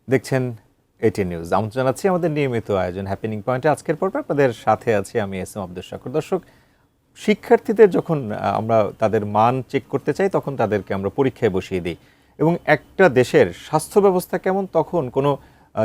দেখছেন ATN news. আমন্ত্রণ জানাচ্ছি আমাদের নিয়মিত আয়োজন হ্যাপেনিং পয়েন্টে। আজকের পর্বে আপনাদের সাথে আছি আমি এস এম আব্দুল শাকুর। দর্শক, শিক্ষার্থীদের যখন আমরা তাদের মান চেক করতে চাই তখন তাদেরকে আমরা পরীক্ষায় বসিয়ে দিই, এবং একটা দেশের স্বাস্থ্য ব্যবস্থা কেমন তখন কোনো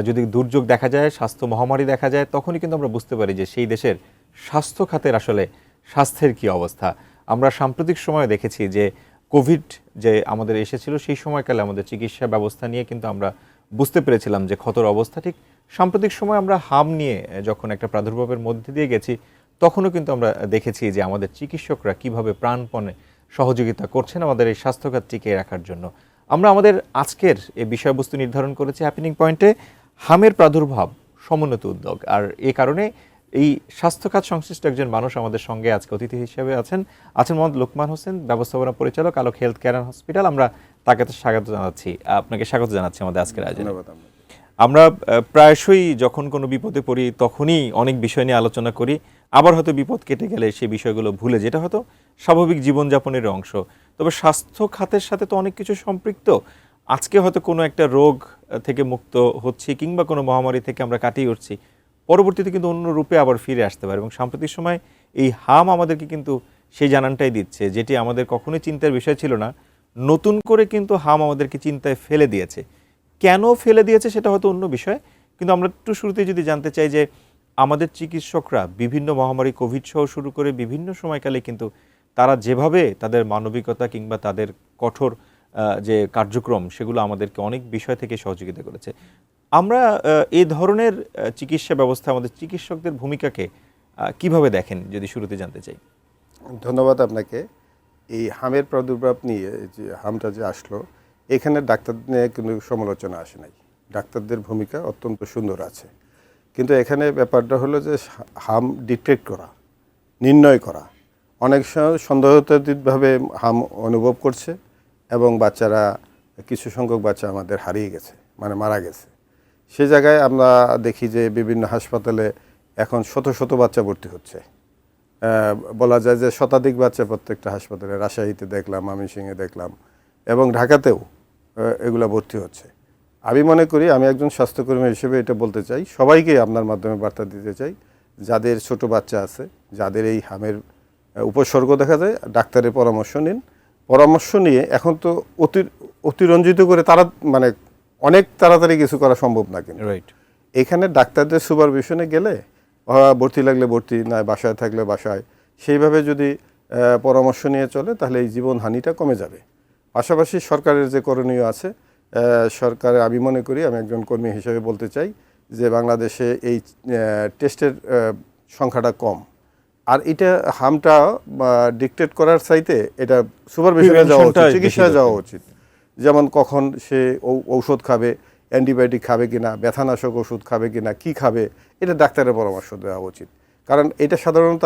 যদি দুর্যোগ দেখা যায়, স্বাস্থ্য মহামারী দেখা যায়, তখনই কিন্তু আমরা বুঝতে পারি যে সেই দেশের স্বাস্থ্য খাতের আসলে স্বাস্থ্যের কী অবস্থা। আমরা সাম্প্রতিক সময়ে দেখেছি যে কোভিড যে আমাদের এসেছিল সেই সময়কালে আমাদের চিকিৎসা ব্যবস্থা নিয়ে কিন্তু আমরা বুঝতে পেরেছিলাম যে ক্ষতর অবস্থা। ঠিক সাম্প্রতিক সময় আমরা হাম নিয়ে যখন একটা প্রাদুর্ভাবের মধ্যে দিয়ে গেছি, তখনও কিন্তু আমরা দেখেছি যে আমাদের চিকিৎসকরা কিভাবে প্রাণপণে সহযোগিতা করছেন আমাদের এই স্বাস্থ্যখাত টিকিয়ে রাখার জন্য। আমরা আমাদের আজকের এই বিষয়বস্তু নির্ধারণ করেছি হ্যাপেনিং পয়েন্টে হামের প্রাদুর্ভাব সমন্বিত উদ্যোগ। আর এই কারণে এই স্বাস্থ্যখাত সংশ্লিষ্ট একজন মানুষ আমাদের সঙ্গে আজকে অতিথি হিসেবে আছেন মোহাম্মদ লোকমান হোসেন, ব্যবস্থাপনা পরিচালক, আলোক হেলথ কেয়ার অ্যান্ড হসপিটাল। আমরা তাকে তো স্বাগত জানাচ্ছি, আপনাকে স্বাগত জানাচ্ছি আমাদের আজকের আয়োজনে। আমরা প্রায়শই যখন কোনো বিপদে পড়ি তখনই অনেক বিষয় নিয়ে আলোচনা করি, আবার হয়তো বিপদ কেটে গেলে সেই বিষয়গুলো ভুলে, যেটা হয়তো স্বাভাবিক জীবনযাপনের অংশ। তবে স্বাস্থ্য খাতের সাথে তো অনেক কিছু সম্পৃক্ত। আজকে হয়তো কোনো একটা রোগ থেকে মুক্ত হচ্ছি কিংবা কোনো মহামারী থেকে আমরা কাটিয়ে উঠছি, পরবর্তীতে কিন্তু অন্য রূপে আবার ফিরে আসতে পারে। এবং সাম্প্রতিক সময় এই হাম আমাদেরকে কিন্তু সেই জানানটাই দিচ্ছে, যেটি আমাদের কখনোই চিন্তার বিষয় ছিল না। নতুন করে কিন্তু হাম আমাদেরকে চিন্তায় ফেলে দিয়েছে। কেন ফেলে দিয়েছে সেটা হয়তো অন্য বিষয়, কিন্তু আমরা একটু শুরুতেই যদি জানতে চাই যে আমাদের চিকিৎসকরা বিভিন্ন মহামারী কোভিড সহ শুরু করে বিভিন্ন সময়কালে কিন্তু তারা যেভাবে তাদের মানবিকতা কিংবা তাদের কঠোর যে কার্যক্রম সেগুলো আমাদেরকে অনেক বিষয় থেকে সহযোগিতা করেছে। আমরা এই ধরনের চিকিৎসা ব্যবস্থা আমাদের চিকিৎসকদের ভূমিকাকে কিভাবে দেখেন যদি শুরুতে জানতে চাই। ধন্যবাদ আপনাকে। এই হামের প্রাদুর্ভাব নিয়ে যে হামটা যে আসলো, এখানে ডাক্তার নিয়ে কিন্তু সমালোচনা আসে নাই। ডাক্তারদের ভূমিকা অত্যন্ত সুন্দর আছে, কিন্তু এখানে ব্যাপারটা হলো যে হাম ডিটেক্ট করা, নির্ণয় করা। অনেক সময় সন্দেহাতীতভাবে হাম অনুভব করছে এবং বাচ্চারা, কিছু সংখ্যক বাচ্চা আমাদের হারিয়ে গেছে, মানে মারা গেছে। সে জায়গায় আমরা দেখি যে বিভিন্ন হাসপাতালে এখন শত শত বাচ্চা ভর্তি হচ্ছে। বলা যায় যে শতাধিক বাচ্চা প্রত্যেকটা হাসপাতালে, রাজশাহীতে দেখলাম, ময়মনসিংহে দেখলাম, এবং ঢাকাতেও এগুলো ভর্তি হচ্ছে। আমি মনে করি, আমি একজন স্বাস্থ্যকর্মী হিসেবে এটা বলতে চাই, সবাইকে আপনার মাধ্যমে বার্তা দিতে চাই, যাদের ছোট বাচ্চা আছে, যাদের এই হামের উপসর্গ দেখা যায়, ডাক্তারের পরামর্শ নিন। পরামর্শ নিয়ে এখন তো অতিরঞ্জিত করে তারা, মানে অনেক তাড়াতাড়ি কিছু করা সম্ভব না, কিন্তু এখানে ডাক্তারদের সুপারভিশনে গেলে, ভর্তি লাগলে ভর্তি, নয় বাসায় থাকলে বাসায়, সেইভাবে যদি পরামর্শ নিয়ে চলে তাহলে এই জীবনহানিটা কমে যাবে। পাশাপাশি সরকারের যে করণীয় আছে, সরকার, আমি মনে করি, আমি একজন কর্মী হিসেবে বলতে চাই যে বাংলাদেশে এই টেস্টের সংখ্যাটা কম। আর এটা হামটা ডিকটেট করার চাইতে এটা সুপারভিশনে যাওয়া উচিত, চিকিৎসায় যাওয়া উচিত। যেমন কখন সে ঔষধ খাবে, অ্যান্টিবায়োটিক খাবে কিনা, ব্যথানাশক ওষুধ খাবে কিনা, কি খাবে, এটা ডাক্তারের পরামর্শ দেওয়া উচিত। কারণ এটা সাধারণত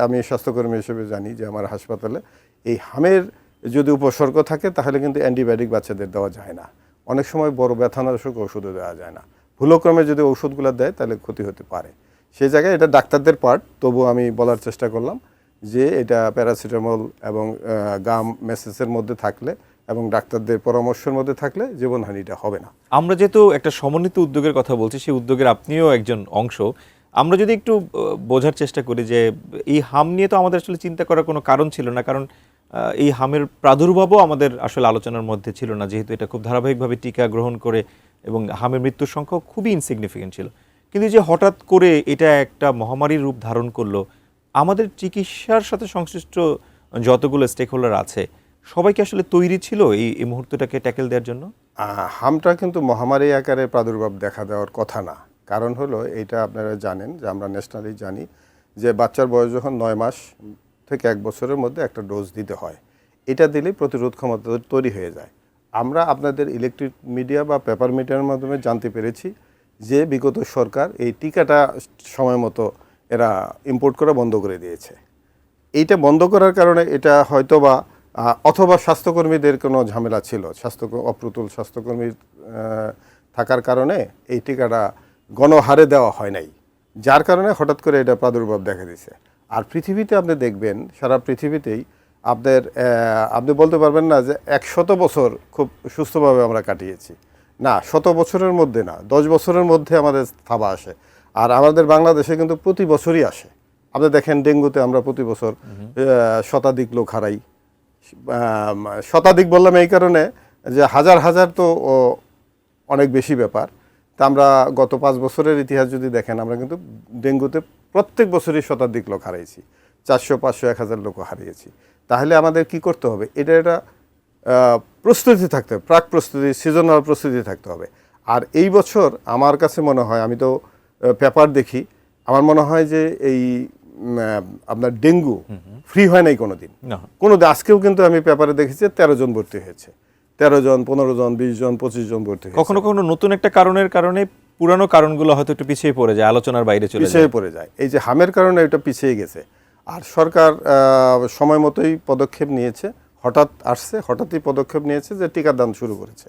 আমি স্বাস্থ্যকর্মী হিসেবে জানি যে আমার হাসপাতালে এই হামের যদি উপসর্গ থাকে তাহলে কিন্তু অ্যান্টিবায়োটিক বাচ্চাদের দেওয়া যায় না। অনেক সময় বড় ব্যথানাশক ওষুধও দেওয়া যায় না। ভুলক্রমে যদি ওষুধগুলো দেয় তাহলে ক্ষতি হতে পারে। সেই জায়গায় এটা ডাক্তারদের পার্ট, তবু আমি বলার চেষ্টা করলাম যে এটা প্যারাসিটামল এবং গাম মেসেজের মধ্যে থাকলে এবং ডাক্তারদের পরামর্শের মধ্যে থাকলে জীবনহানিটা হবে না। আমরা যেহেতু একটা সমন্বিত উদ্যোগের কথা বলছি, সেই উদ্যোগের আপনিও একজন অংশ। আমরা যদি একটু বোঝার চেষ্টা করি যে এই হাম নিয়ে তো আমাদের আসলে চিন্তা করার কোনো কারণ ছিল না, কারণ এই হামের প্রাদুর্ভাবও আমাদের আসলে আলোচনার মধ্যে ছিল না, যেহেতু এটা খুব ধারাবাহিকভাবে টিকা গ্রহণ করে এবং হামের মৃত্যুর সংখ্যাও খুবই ইনসিগনিফিকেন্ট ছিল। কিন্তু যে হঠাৎ করে এটা একটা মহামারীর রূপ ধারণ করলো, আমাদের চিকিৎসার সাথে সংশ্লিষ্ট যতগুলো স্টেক হোল্ডার আছে সবাই কি আসলে তৈরি ছিল এই মুহূর্তটাকে ট্যাকেল দেওয়ার জন্য? হামটা কিন্তু মহামারী আকারে প্রাদুর্ভাব দেখা দেওয়ার কথা না। কারণ হলো, এটা আপনারা জানেন যে আমরা ন্যাশনালি জানি যে বাচ্চার বয়স যখন 9 মাস থেকে 1 বছরের মধ্যে একটা ডোজ দিতে হয়। এটা দিলেই প্রতিরোধ ক্ষমতা তৈরি হয়ে যায়। আমরা আপনাদের ইলেকট্রিক মিডিয়া বা পেপার মিডিয়ার মাধ্যমে জানতে পেরেছি যে বিগত সরকার এই টিকাটা সময় মতো এরা ইম্পোর্ট করা বন্ধ করে দিয়েছে। এইটা বন্ধ করার কারণে এটা হয়তোবা অথবা স্বাস্থ্যকর্মীদের কোনো ঝামেলা ছিল, অপ্রতুল স্বাস্থ্যকর্মী থাকার কারণে এই টিকাটা গণহারে দেওয়া হয় নাই, যার কারণে হঠাৎ করে এটা প্রাদুর্ভাব দেখা দিয়েছে। আর পৃথিবীতে আপনি দেখবেন, সারা পৃথিবীতেই আপনি বলতে পারবেন না যে 100 বছর খুব সুস্থভাবে আমরা কাটিয়েছি। না, 100 বছরের মধ্যে না, 10 বছরের মধ্যে আমাদের থাবা আসে। আর আমাদের বাংলাদেশে কিন্তু প্রতি বছরই আসে। আপনি দেখেন ডেঙ্গুতে আমরা প্রতি বছর শতাধিক লোক হারাই। শতাধিক বললাম এই কারণে যে হাজার হাজার তো অনেক বেশি ব্যাপার। তা আমরা গত 5 বছরের ইতিহাস যদি দেখেন, আমরা কিন্তু ডেঙ্গুতে প্রত্যেক বছরই শতাধিক লোক হারিয়েছি, 400, 500, 1000 লোক হারিয়েছি। তাহলে আমাদের কি করতে হবে? এটা প্রস্তুতি থাকতে হবে, প্রাক প্রস্তুতি, সিজনাল প্রস্তুতি থাকতে হবে। আর এই বছর আমার কাছে মনে হয়, আমি তো পেপার দেখি, আমার মনে হয় যে এই আপনার ডেঙ্গু ফ্রি হয় নাই কোনোদিন। আজকেও কিন্তু আমি পেপারে দেখেছি 13 জন ভর্তি হয়েছে, 13 জন, 15 জন, 20 জন, 25 জন ভর্তি হয়েছে। কখনো কখনো নতুন একটা কারণের কারণে পুরানো কারণগুলো হয়তো একটু পিছিয়ে পড়ে যায়, আলোচনার বাইরে পিছিয়ে পড়ে যায়। এই যে হামের কারণে এটা পিছিয়ে গেছে। আর সরকার সময় মতোই পদক্ষেপ নিয়েছে, হঠাৎই পদক্ষেপ নিয়েছে যে টিকাদান শুরু করেছে।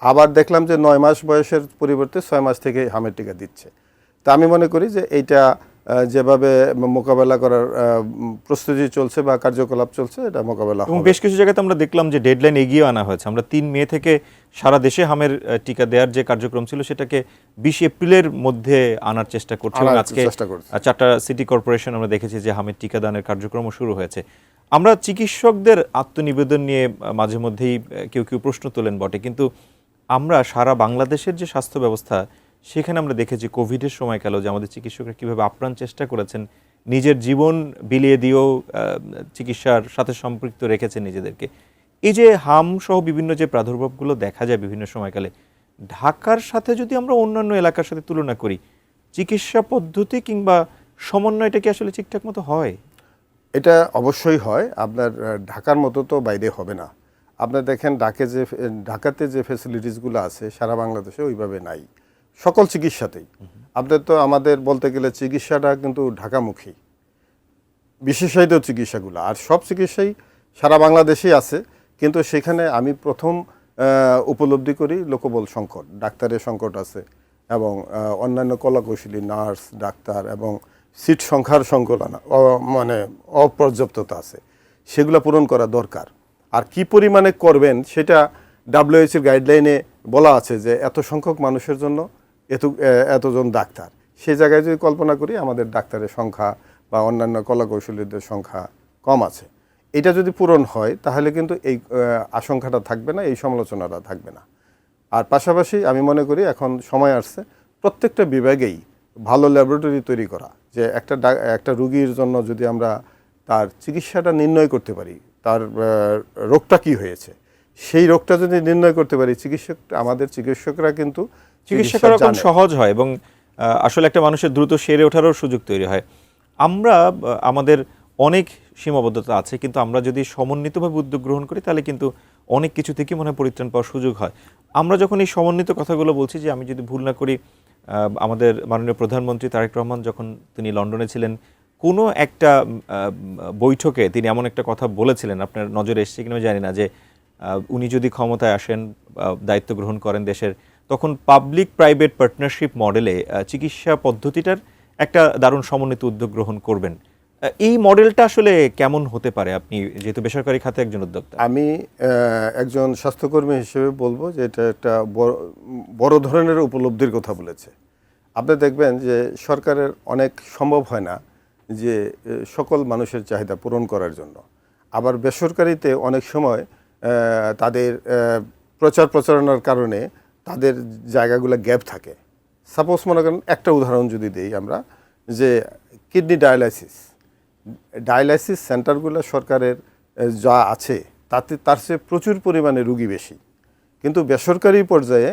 আবার দেখলাম যে 9 মাস বয়সের পরিবর্তে 6 মাস থেকে হামের টিকা দিচ্ছে। তা আমি মনে করি যে এইটা যেভাবে মোকাবেলা করার প্রস্তুতি চলছে বা কার্যকলাপ চলছে, এটা মোকাবেলা হবে। বেশ কিছু জায়গাতে আমরা দেখলাম যে ডেডলাইন এগিয়ে আনা হয়েছে। আমরা 3 মে থেকে সারা দেশে হামের টিকা দেওয়ার যে কার্যক্রম ছিল সেটাকে 20 এপ্রিলের মধ্যে আনার চেষ্টা করছে। আজকে 4টা সিটি কর্পোরেশন আমরা দেখেছি যে হামের টিকাদানের কার্যক্রমও শুরু হয়েছে। আমরা চিকিৎসকদের আত্মনিবেদন নিয়ে মাঝে মধ্যেই কেউ প্রশ্ন তোলেন বটে, কিন্তু আমরা সারা বাংলাদেশের যে স্বাস্থ্য ব্যবস্থা, সেখানে আমরা দেখেছি কোভিডের সময়কালে যে আমাদের চিকিৎসকরা কীভাবে আপ্রাণ চেষ্টা করেছেন, নিজের জীবন বিলিয়ে দিয়েও চিকিৎসার সাথে সম্পৃক্ত রেখেছেন নিজেদেরকে। এই যে হাম সহ বিভিন্ন যে প্রাদুর্ভাবগুলো দেখা যায় বিভিন্ন সময়কালে, ঢাকার সাথে যদি আমরা অন্যান্য এলাকার সাথে তুলনা করি, চিকিৎসা পদ্ধতি কিংবা সমন্বয়টা কি আসলে ঠিকঠাক মতো হয়? এটা অবশ্যই হয়। আপনার ঢাকার মতো তো বাইরে হবে না। আপনার দেখেন ঢাকাতে যে ফ্যাসিলিটিসগুলো আছে সারা বাংলাদেশে ওইভাবে নাই সকল চিকিৎসাতেই। আপনার তো আমাদের বলতে গেলে চিকিৎসাটা কিন্তু ঢাকামুখী, বিশেষায়িত চিকিৎসাগুলো, আর সব চিকিৎসাই সারা বাংলাদেশেই আছে। কিন্তু সেখানে আমি প্রথম উপলব্ধি করি লোকবল সংকট, ডাক্তারের সংকট আছে, এবং অন্যান্য কলাকৌশলী নার্স, ডাক্তার এবং সিট সংখ্যার মানে অপর্যাপ্ততা আছে। সেগুলো পূরণ করা দরকার। আর কি পরিমাণে করবেন সেটা WHO গাইডলাইনে বলা আছে যে এত সংখ্যক মানুষের জন্য এতজন ডাক্তার। সেই জায়গায় যদি কল্পনা করি, আমাদের ডাক্তারের সংখ্যা বা অন্যান্য কলাকৌশলীদের সংখ্যা কম আছে। এটা যদি পূরণ হয় তাহলে কিন্তু এই আশঙ্কাটা থাকবে না, এই সমালোচনাটা থাকবে না। আর পাশাপাশি আমি মনে করি এখন সময় আসছে প্রত্যেকটা বিভাগেই ভালো ল্যাবরেটরি তৈরি করা, যে একটা রুগীর জন্য যদি আমরা তার চিকিৎসাটা নির্ণয় করতে পারি, তার রোগটা কি হয়েছে, সেই রোগটা যদি নির্ণয় করতে পারি, আমাদের চিকিৎসকরা কিন্তু চিকিৎসা করা খুব সহজ হয় এবং আসলে একটা মানুষের দ্রুত সেরে ওঠারও সুযোগ তৈরি হয়। আমরা আমাদের অনেক সীমাবদ্ধতা আছে, কিন্তু আমরা যদি সমন্বিতভাবে উদ্যোগ গ্রহণ করি তাহলে কিন্তু অনেক কিছু থেকে মনে পরিত্রাণ পাওয়ার সুযোগ হয়। আমরা যখন এই সমন্বিত কথাগুলো বলছি, যে আমি যদি ভুল না করি, আমাদের মাননীয় প্রধানমন্ত্রী তারেক রহমান যখন তিনি লন্ডনে ছিলেন, কোনো একটা বৈঠকে তিনি এমন একটা কথা বলেছিলেন, আপনার নজরে এসেছে কিনা জানি না, যে উনি যদি ক্ষমতায় আসেন, দায়িত্ব গ্রহণ করেন দেশের, তখন পাবলিক প্রাইভেট পার্টনারশিপ মডেলে চিকিৎসা পদ্ধতিটার একটা দারুণ সমন্বিত উদ্যোগ গ্রহণ করবেন। এই মডেলটা আসলে কেমন হতে পারে? আপনি যেহেতু বেসরকারি খাতে একজন উদ্যোক্তা। আমি একজন স্বাস্থ্যকর্মী হিসেবে বলবো যে এটা একটা বড় ধরনের উপলব্ধির কথা বলেছে। আপনি দেখবেন যে সরকারের অনেক সম্ভব হয় না যে সকল মানুষের চাহিদা পূরণ করার জন্য। আবার বেসরকারিতে অনেক সময় তাদের প্রচারণার কারণে তাদের জায়গাগুলো গ্যাপ থাকে। সাপোজ মনে করেন একটা উদাহরণ যদি দিই আমরা, যে কিডনি ডায়ালাইসিস সেন্টারগুলো সরকারের যা আছে তার চেয়ে প্রচুর পরিমাণে রুগী বেশি, কিন্তু বেসরকারি পর্যায়ে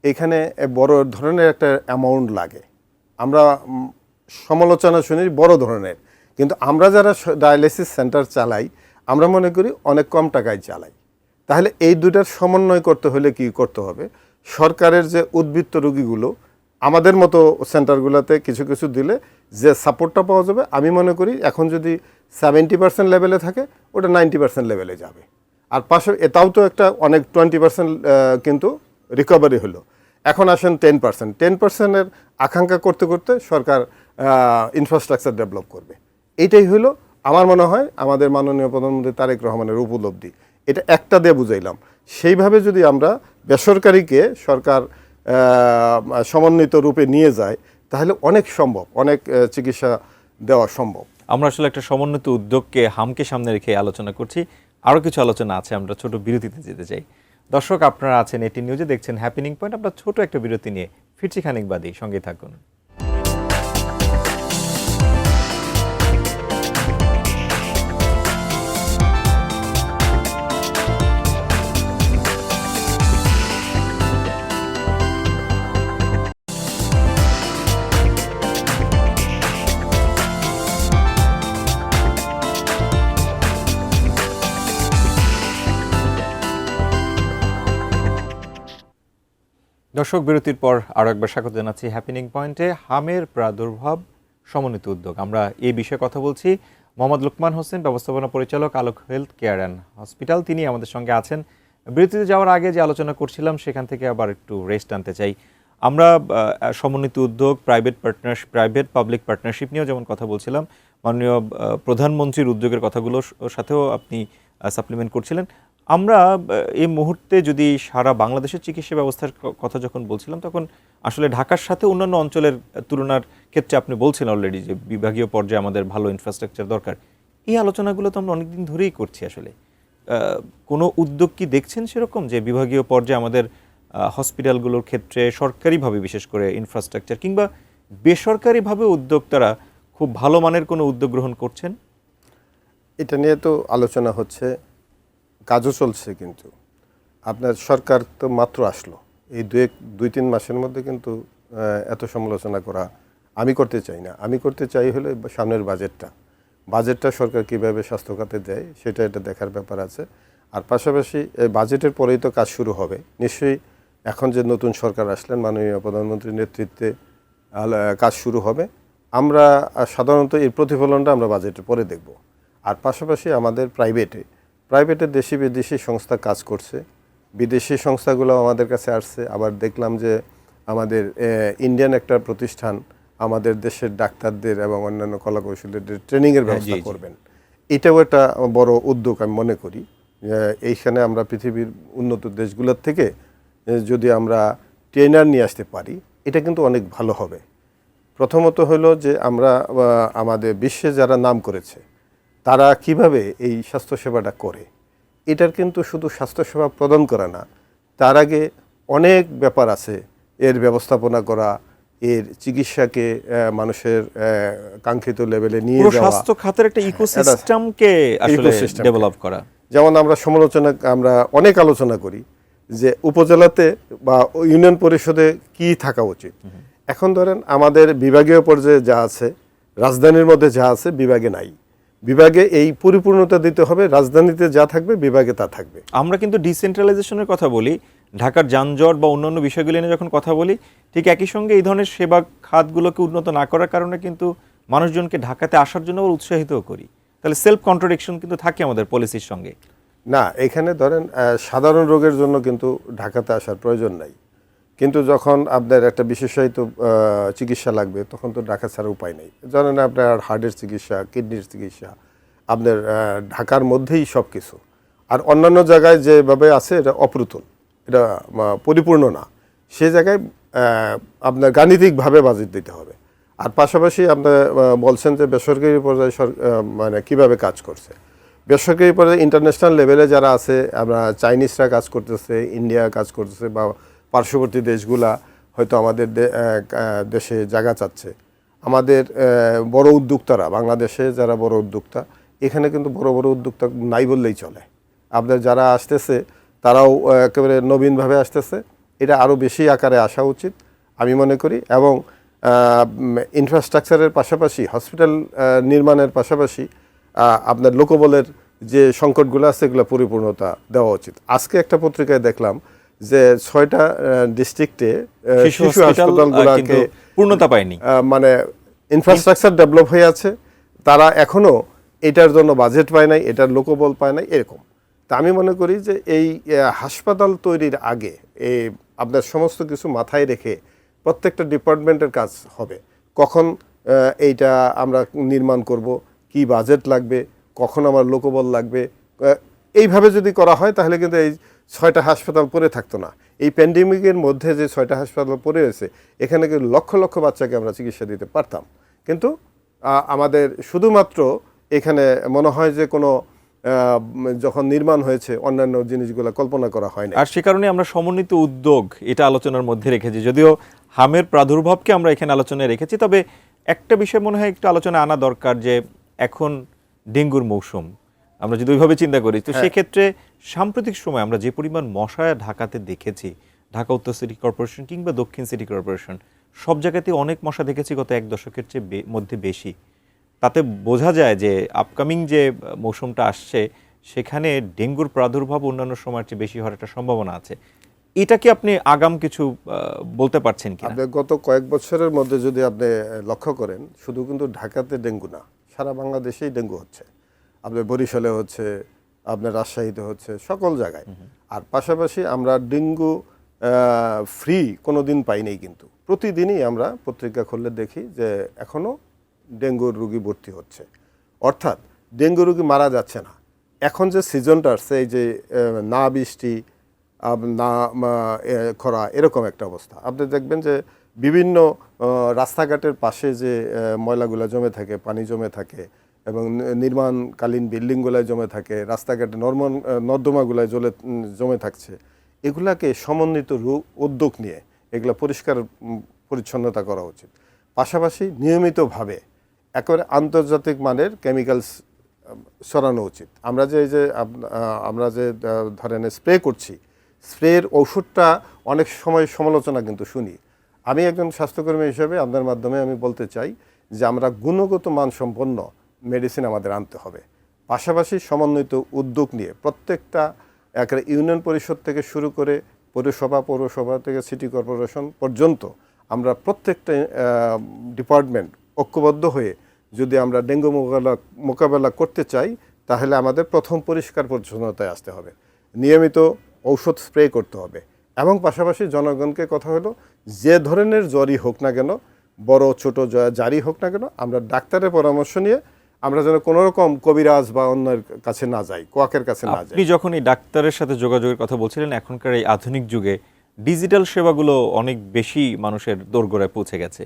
এখানে বড় ধরনের একটা অ্যামাউন্ট লাগে। আমরা সমালোচনা শুনি বড় ধরনের, কিন্তু আমরা যারা ডায়ালাইসিস সেন্টার চালাই আমরা মনে করি অনেক কম টাকায় চালাই। তাহলে এই দুটার সমন্বয় করতে হলে কি করতে হবে? সরকারের যে উদ্বৃত্ত রোগীগুলো আমাদের মতো সেন্টারগুলোতে কিছু কিছু দিলে যে সাপোর্টটা পাওয়া যাবে, আমি মনে করি এখন যদি 70% লেভেলে থাকে, ওটা 90% লেভেলে যাবে। আর পাশে এটাও তো একটা অনেক 20% কিন্তু রিকভারি হলো। এখন আসেন 10%-10%-এর আকাঙ্ক্ষা করতে করতে সরকার ইনফ্রাস্ট্রাকচার ডেভেলপ করবে। এইটাই হলো আমার মনে হয় আমাদের মাননীয় প্রধানমন্ত্রী তারেক রহমানের উপলব্ধি। এটা একটা দিয়ে বুঝাইলাম। সেইভাবে যদি আমরা বেসরকারিকে সরকার সমন্বিত রূপে নিয়ে যায়, তাহলে অনেক সম্ভব, অনেক চিকিৎসা দেওয়া সম্ভব। আমরা আসলে একটা সমন্বিত উদ্যোগকে হামকে সামনে রেখে আলোচনা করছি। আরও কিছু আলোচনা আছে, আমরা ছোট বিরতিতে যেতে চাই। দর্শক, আপনারা আছেন এটি নিউজে, দেখছেন হ্যাপেনিং পয়েন্ট। আমরা ছোট একটা বিরতি নিয়ে ফিরছি খানিক বাদেই, সঙ্গে থাকুন। দর্শক, বিরতির পর আরও একবার স্বাগত জানাচ্ছি হ্যাপেনিং পয়েন্টে। হামের প্রাদুর্ভাব সমন্বিত উদ্যোগ, আমরা এই বিষয়ে কথা বলছি। মোহাম্মদ লুকমান হোসেন, ব্যবস্থাপনা পরিচালক, আলোক হেলথ কেয়ার অ্যান্ড হসপিটাল, তিনি আমাদের সঙ্গে আছেন। বিরতিতে যাওয়ার আগে যে আলোচনা করছিলাম সেখান থেকে আবার একটু রেস্ট আনতে চাই। আমরা সমন্বিত উদ্যোগ, প্রাইভেট পাবলিক পার্টনারশিপ নিয়েও যেমন কথা বলছিলাম, মাননীয় প্রধানমন্ত্রীর উদ্যোগের কথাগুলোর সাথেও আপনি সাপ্লিমেন্ট করছিলেন। আমরা এই মুহূর্তে যদি সারা বাংলাদেশের চিকিৎসা ব্যবস্থার কথা যখন বলছিলাম, তখন আসলে ঢাকার সাথে অন্যান্য অঞ্চলের তুলনার ক্ষেত্রে আপনি বলছেন অলরেডি যে বিভাগীয় পর্যায়ে আমাদের ভালো ইনফ্রাস্ট্রাকচার দরকার। এই আলোচনাগুলো তো আমরা অনেকদিন ধরেই করছি। আসলে কোনো উদ্যোগ কি দেখছেন সেরকম, যে বিভাগীয় পর্যায়ে আমাদের হসপিটালগুলোর ক্ষেত্রে সরকারিভাবে বিশেষ করে ইনফ্রাস্ট্রাকচার কিংবা বেসরকারিভাবে উদ্যোক্তারা খুব ভালো মানের কোনো উদ্যোগ গ্রহণ করছেন? এটা নিয়ে তো আলোচনা হচ্ছে, কাজও চলছে, কিন্তু আপনার সরকার তো মাত্র আসলো, এই 2-3 মাসের মধ্যে কিন্তু এত সমালোচনা করা আমি করতে চাই না। আমি করতে চাই হলো সামনের বাজেটটা সরকার কীভাবে স্বাস্থ্য খাতে দেয়, সেটা এটা দেখার ব্যাপার আছে। আর পাশাপাশি বাজেটের পরেই তো কাজ শুরু হবে নিশ্চয়ই। এখন যে নতুন সরকার আসলেন, মাননীয় প্রধানমন্ত্রীর নেতৃত্বে কাজ শুরু হবে। আমরা সাধারণত এর প্রতিফলনটা আমরা বাজেটের পরে দেখব। আর পাশাপাশি আমাদের প্রাইভেটের দেশি বিদেশি সংস্থা কাজ করছে, বিদেশি সংস্থাগুলো আমাদের কাছে আসছে। আবার দেখলাম যে আমাদের ইন্ডিয়ান একটা প্রতিষ্ঠান আমাদের দেশের ডাক্তারদের এবং অন্যান্য কলাকৌশলীদের ট্রেনিংয়ের ব্যবস্থা করবেন। এটাও একটা বড় উদ্যোগ আমি মনে করি। এইখানে আমরা পৃথিবীর উন্নত দেশগুলোর থেকে যদি আমরা ট্রেনার নিয়ে আসতে পারি, এটা কিন্তু অনেক ভালো হবে। প্রথমত হলো যে আমরা আমাদের বিশ্বে যারা নাম করেছে তারা কিভাবে এই স্বাস্থ্যসেবাটা করে, এটার কিন্তু শুধু স্বাস্থ্যসেবা প্রদান করা না, তার আগে অনেক ব্যাপার আছে। এর ব্যবস্থাপনা করা, এর চিকিৎসাকে মানুষের কাঙ্ক্ষিত লেভেলে নিয়ে যাওয়া, স্বাস্থ্য খাতের একটা ইকোসিস্টেমকে আসলে ডেভেলপ করা। যেমন আমরা অনেক আলোচনা করি যে উপজেলাতে বা ইউনিয়ন পরিষদে কি থাকা উচিত। এখন ধরেন আমাদের বিভাগীয় পর্যায়ে যা আছে, রাজধানীর মধ্যে যা আছে বিভাগে নাই। বিভাগে এই পরিপূর্ণতা দিতে হবে, রাজধানীতে যা থাকবে বিভাগে তা থাকবে। আমরা কিন্তু ডিসেন্ট্রালাইজেশনের কথা বলি, ঢাকার যানজট বা অন্যান্য বিষয়গুলি নিয়ে যখন কথা বলি, ঠিক একই সঙ্গে এই ধরনের সেবা খাতগুলোকে উন্নত না করার কারণে কিন্তু মানুষজনকে ঢাকাতে আসার জন্য উৎসাহিতও করি। তাহলে সেলফ কন্ট্রাডিকশন কিন্তু থাকে আমাদের পলিসির সঙ্গে। না, এখানে ধরেন সাধারণ রোগের জন্য কিন্তু ঢাকাতে আসার প্রয়োজন নাই, কিন্তু যখন আপনার একটা বিশেষায়িত চিকিৎসা লাগবে তখন তো ঢাকা ছাড়া উপায় নেই। জানেন আপনার হার্টের চিকিৎসা, কিডনির চিকিৎসা আপনার ঢাকার মধ্যেই সব কিছু। আর অন্যান্য জায়গায় যেভাবে আছে এটা অপ্রতুল, এটা পরিপূর্ণ না। সে জায়গায় আপনার গাণিতিকভাবে বাজেট দিতে হবে। আর পাশাপাশি আপনার বলছেন যে বেসরকারি পর্যায়ে মানে কীভাবে কাজ করছে। বেসরকারি পর্যায়ে ইন্টারন্যাশনাল লেভেলে যারা আছে, আমরা চাইনিজরা কাজ করতেছে, ইন্ডিয়া কাজ করতেছে, বা পার্শ্ববর্তী দেশগুলা হয়তো আমাদের দেশে জায়গা চাচ্ছে। আমাদের বড় উদ্যোক্তারা, বাংলাদেশে যারা বড় উদ্যোক্তা, এখানে কিন্তু বড় বড় উদ্যোক্তা নাই বললেই চলে। আপনার যারা আসতেছে তারাও একেবারে নবীনভাবে আসতেছে, এটা আরও বেশি আকারে আসা উচিত আমি মনে করি। এবং ইনফ্রাস্ট্রাকচারের পাশাপাশি, হসপিটাল নির্মাণের পাশাপাশি আপনার লোকবলের যে সংকটগুলো আছে এগুলো পরিপূর্ণতা দেওয়া উচিত। আজকে একটা পত্রিকায় দেখলাম যে 6টা ডিস্ট্রিক্টে শিশু হাসপাতালগুলোকে পূর্ণতা পায়নি, মানে ইনফ্রাস্ট্রাকচার ডেভেলপ হয়ে আছে, তারা এখনও এটার জন্য বাজেট পায় নাই, এটার লোকবল পায় নাই, এরকম। তা আমি মনে করি যে এই হাসপাতাল তৈরির আগে আপনার সমস্ত কিছু মাথায় রেখে প্রত্যেকটা ডিপার্টমেন্টের কাজ হবে। কখন এইটা আমরা নির্মাণ করব, কি বাজেট লাগবে, কখন আমার লোকবল লাগবে, এইভাবে যদি করা হয় তাহলে কিন্তু এই 6টা হাসপাতাল পড়ে থাকতো না। এই প্যান্ডেমিকের মধ্যে যে 6টা হাসপাতাল পড়ে রয়েছে, এখানে লক্ষ লক্ষ বাচ্চাকে আমরা চিকিৎসা দিতে পারতাম, কিন্তু আমাদের শুধুমাত্র এখানে মনে হয় যে কোনো যখন নির্মাণ হয়েছে অন্যান্য জিনিসগুলো কল্পনা করা হয় না। আর সে কারণে আমরা সমন্বিত উদ্যোগ এটা আলোচনার মধ্যে রেখেছি, যদিও হামের প্রাদুর্ভাবকে আমরা এখানে আলোচনায় রেখেছি। তবে একটা বিষয় মনে হয় একটু আলোচনা আনা দরকার, যে এখন ডেঙ্গুর মৌসুম, আমরা যদি ওইভাবে চিন্তা করি, তো সেক্ষেত্রে সাম্প্রতিক সময় আমরা যে পরিমাণ মশা ঢাকাতে দেখেছি, ঢাকা উত্তর সিটি কর্পোরেশন কিংবা দক্ষিণ সিটি কর্পোরেশন সব জায়গাতে অনেক মশা দেখেছি গত এক দশকের চেয়ে মধ্যে বেশি। তাতে বোঝা যায় যে আপকামিং যে মৌসুমটা আসছে সেখানে ডেঙ্গুর প্রাদুর্ভাব অন্যান্য সময়ের চেয়ে বেশি হওয়ার একটা সম্ভাবনা আছে। এটা কি আপনি আগাম কিছু বলতে পারছেন কি? আপনি গত কয়েক বছরের মধ্যে যদি আপনি লক্ষ্য করেন, শুধু কিন্তু ঢাকাতে ডেঙ্গু না, সারা বাংলাদেশেই ডেঙ্গু হচ্ছে। আপনার বরিশালে হচ্ছে, আপনার রাজশাহীতে হচ্ছে, সকল জায়গায়। আর পাশাপাশি আমরা ডেঙ্গু ফ্রি কোনো দিন পাই নাই, কিন্তু প্রতিদিনই আমরা পত্রিকা খুললে দেখি যে এখনও ডেঙ্গুর রোগী ভর্তি হচ্ছে, অর্থাৎ ডেঙ্গু রোগী মারা যাচ্ছে না। এখন যে সিজনটা আসছে, এই যে না বৃষ্টি না খরা, এরকম একটা অবস্থা, আপনি দেখবেন যে বিভিন্ন রাস্তাঘাটের পাশে যে ময়লাগুলো জমে থাকে, পানি জমে থাকে, এবং নির্মাণকালীন বিল্ডিংগুলোয় জমে থাকে, রাস্তাঘাটে নর্দমাগুলোয় জমে থাকছে। এগুলাকে সমন্বিত উদ্যোগ নিয়ে এগুলো পরিষ্কার পরিচ্ছন্নতা করা উচিত। পাশাপাশি নিয়মিতভাবে একেবারে আন্তর্জাতিক মানের কেমিক্যালস সরানো উচিত। আমরা যে ধরেন স্প্রে করছি, স্প্রের ঔষধটা অনেক সময় সমালোচনা কিন্তু শুনি। আমি একজন স্বাস্থ্যকর্মী হিসেবে আপনার মাধ্যমে আমি বলতে চাই যে আমরা গুণগত মানসম্পন্ন মেডিসিন আমাদের আনতে হবে। পাশাপাশি সমন্বিত উদ্যোগ নিয়ে প্রত্যেকটা একেবারে ইউনিয়ন পরিষদ থেকে শুরু করে পৌরসভা থেকে সিটি কর্পোরেশন পর্যন্ত আমরা প্রত্যেকটা ডিপার্টমেন্ট ঐক্যবদ্ধ হয়ে যদি আমরা ডেঙ্গু মোকাবেলা করতে চাই, তাহলে আমাদের প্রথম পরিষ্কার পরিচ্ছন্নতায় আসতে হবে, নিয়মিত ঔষধ স্প্রে করতে হবে, এবং পাশাপাশি জনগণকে কথা হলো যে ধরনের জ্বরই হোক না কেন, বড় ছোট যারই হোক না কেন, আমরা ডাক্তারের পরামর্শ নিয়ে আমরা যেন কোনো রকম কবিরাজ বা অন্যের কাছে না যাই, কোয়াকের কাছে না যাই। আপনি যখন এই ডাক্তারের সাথে যোগাযোগের কথা বলছিলেন, এখনকার এই আধুনিক যুগে ডিজিটাল সেবাগুলো অনেক বেশি মানুষের দোরগোড়ায় পৌঁছে গেছে।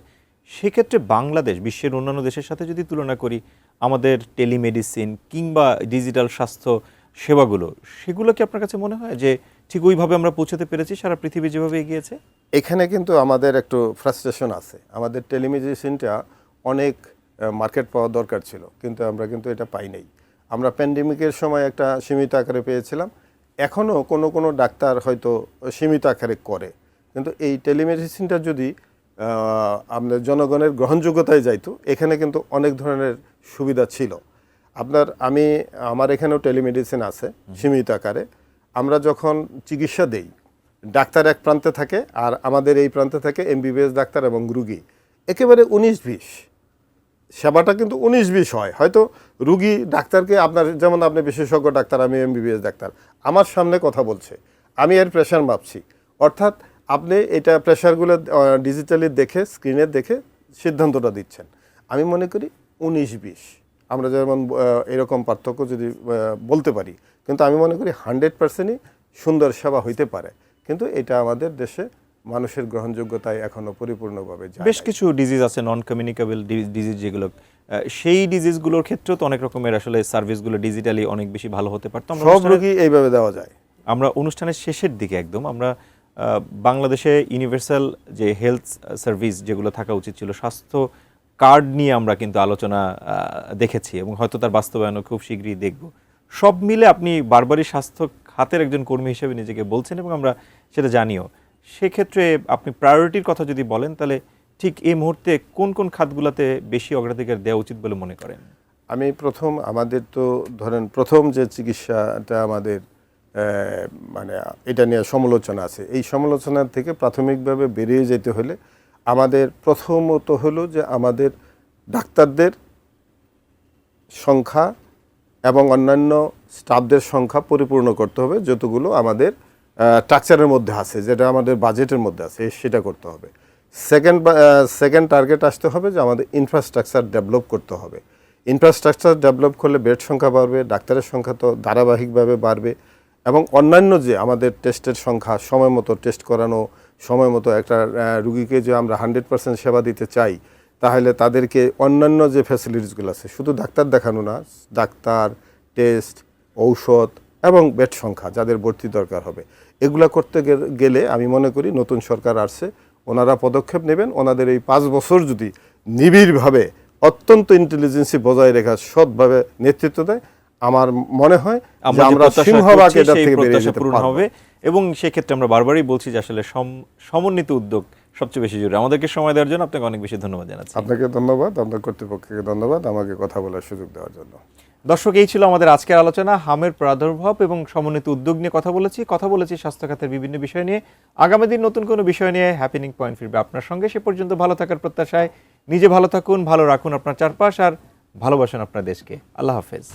সেক্ষেত্রে বাংলাদেশ বিশ্বের অন্যান্য দেশের সাথে যদি তুলনা করি, আমাদের টেলিমেডিসিন কিংবা ডিজিটাল স্বাস্থ্য সেবাগুলো, সেগুলো কি আপনার কাছে মনে হয় যে ঠিক ওইভাবে আমরা পৌঁছাতে পেরেছি সারা পৃথিবী যেভাবে এগিয়েছে? এখানে কিন্তু আমাদের একটু ফ্রাস্ট্রেশন আছে। আমাদের টেলিমেডিসিনটা অনেক মার্কেট পাওয়া দরকার ছিল, কিন্তু আমরা এটা পাই নাই। আমরা প্যান্ডেমিকের সময় একটা সীমিত আকারে পেয়েছিলাম, এখনও কোনো ডাক্তার হয়তো সীমিত আকারে করে, কিন্তু এই টেলিমেডিসিনটা যদি আপনার জনগণের গ্রহণযোগ্যতায় যাইতো, এখানে কিন্তু অনেক ধরনের সুবিধা ছিল। আমার এখানেও টেলিমেডিসিন আছে সীমিত আকারে। আমরা যখন চিকিৎসা দেই, ডাক্তার এক প্রান্তে থাকে আর আমাদের এই প্রান্তে থাকে এমবিবিএস ডাক্তার এবং রুগী, একেবারে 19-20 সেবাটা কিন্তু 19-20 হয়। হয়তো রুগী ডাক্তারকে যেমন আপনি বিশেষজ্ঞ ডাক্তার, আমি এমবিবিএস ডাক্তার, আমার সামনে কথা বলছে, আমি এর প্রেশার মাপছি, অর্থাৎ আপনি এটা প্রেশারগুলো ডিজিটালি দেখে, স্ক্রিনে দেখে সিদ্ধান্তটা দিচ্ছেন। আমি মনে করি 19-20 আমরা যেমন এরকম পার্থক্য যদি বলতে পারি, কিন্তু আমি মনে করি 100%ই সুন্দর সেবা হইতে পারে, কিন্তু এটা আমাদের দেশে মানুষের গ্রহণযোগ্যতায় এখনো পরিপূর্ণভাবে যায়। বেশ কিছু ডিজিজ আছে, নন কমিউনিকেবল ডিজিজ, যেগুলো সেই ডিজিজগুলোর ক্ষেত্রেও তো অনেক রকমের আসলে সার্ভিসগুলো ডিজিটালি অনেক বেশি ভালো হতে পারতো। সব রোগী এইভাবে দেওয়া যায়। আমরা অনুষ্ঠানের শেষের দিকে একদম আমরা বাংলাদেশে ইউনিভার্সাল যে হেলথ সার্ভিস যেগুলো থাকা উচিত ছিল, স্বাস্থ্য কার্ড নিয়ে আমরা কিন্তু আলোচনা দেখেছি, এবং হয়তো তার বাস্তবায়নও খুব শীঘ্রই দেখব। সব মিলে আপনি বারবারই স্বাস্থ্য খাতের একজন কর্মী হিসেবে নিজেকে বলছেন, এবং আমরা সেটা জানিও। সেক্ষেত্রে আপনি প্রায়োরিটির কথা যদি বলেন, তাহলে ঠিক এই মুহূর্তে কোন কোন খাতগুলোতে বেশি অগ্রাধিকার দেওয়া উচিত বলে মনে করেন? আমি আমাদের তো ধরেন প্রথম যে চিকিৎসাটা আমাদের মানে এটা নিয়ে সমালোচনা আছে, এই সমালোচনার থেকে প্রাথমিকভাবে বেরিয়ে যেতে হলে আমাদের প্রথমত হলো যে আমাদের ডাক্তারদের সংখ্যা এবং অন্যান্য স্টাফদের সংখ্যা পরিপূর্ণ করতে হবে, যতগুলো আমাদের স্ট্রাকচারের মধ্যে আছে, যেটা আমাদের বাজেটের মধ্যে আছে, সেটা করতে হবে। সেকেন্ড টার্গেট আসতে হবে যে আমাদের ইনফ্রাস্ট্রাকচার ডেভেলপ করতে হবে। ইনফ্রাস্ট্রাকচার ডেভেলপ করলে বেড সংখ্যা বাড়বে, ডাক্তারের সংখ্যা তো ধারাবাহিকভাবে বাড়বে, এবং অন্যান্য যে আমাদের টেস্টের সংখ্যা, সময় মতো টেস্ট করানো, সময় মতো একটা রুগীকে যে আমরা 100% সেবা দিতে চাই, তাহলে তাদেরকে অন্যান্য যে ফ্যাসিলিটিসগুলো আছে, শুধু ডাক্তার দেখানো না, ডাক্তার, টেস্ট, ঔষধ এবং বেড সংখ্যা যাদের ভর্তি দরকার হবে, এগুলা করতে গেলে আমি মনে করি নতুন সরকার আসছে, ওনারা পদক্ষেপ নেবেন। ওনাদের এই 5 বছর যদি নিবিড়ভাবে অত্যন্ত ইন্টেলিজেন্সি বজায় রেখা সৎভাবে নেতৃত্ব দেয়, আমার মনে হয় যে আমরা সিংহভাগ এটা থেকে বেরিয়ে যেতে পূরণ পারবো। হবে। এবং সেই ক্ষেত্রে আমরা বারবারই বলছি যে আসলে সমন্বিত উদ্যোগ সবচেয়ে বেশি জরুরি। আমাদেরকে সময় দেওয়ার জন্য আপনাকে অনেক বেশি ধন্যবাদ জানাচ্ছি। আপনাকে ধন্যবাদ, আপনার কর্তৃপক্ষকে ধন্যবাদ আমাকে কথা বলার সুযোগ দেওয়ার জন্য। দর্শক, এই ছিল আমাদের আজকের আলোচনা। হামের প্রাদুর্ভাব এবং সমন্বিত উদ্যোগ নিয়ে কথা বলেছি স্বাস্থ্য খাতের বিভিন্ন বিষয় নিয়ে। আগামী দিন নতুন কোনো বিষয় নিয়ে হ্যাপেনিং পয়েন্ট ফিরবে আপনার সঙ্গে। সে পর্যন্ত ভালো থাকার প্রত্যাশায় নিজে ভালো থাকুন, ভালো রাখুন আপনার চারপাশ, আর ভালোবাসুন আপনার দেশকে। আল্লাহ হাফেজ।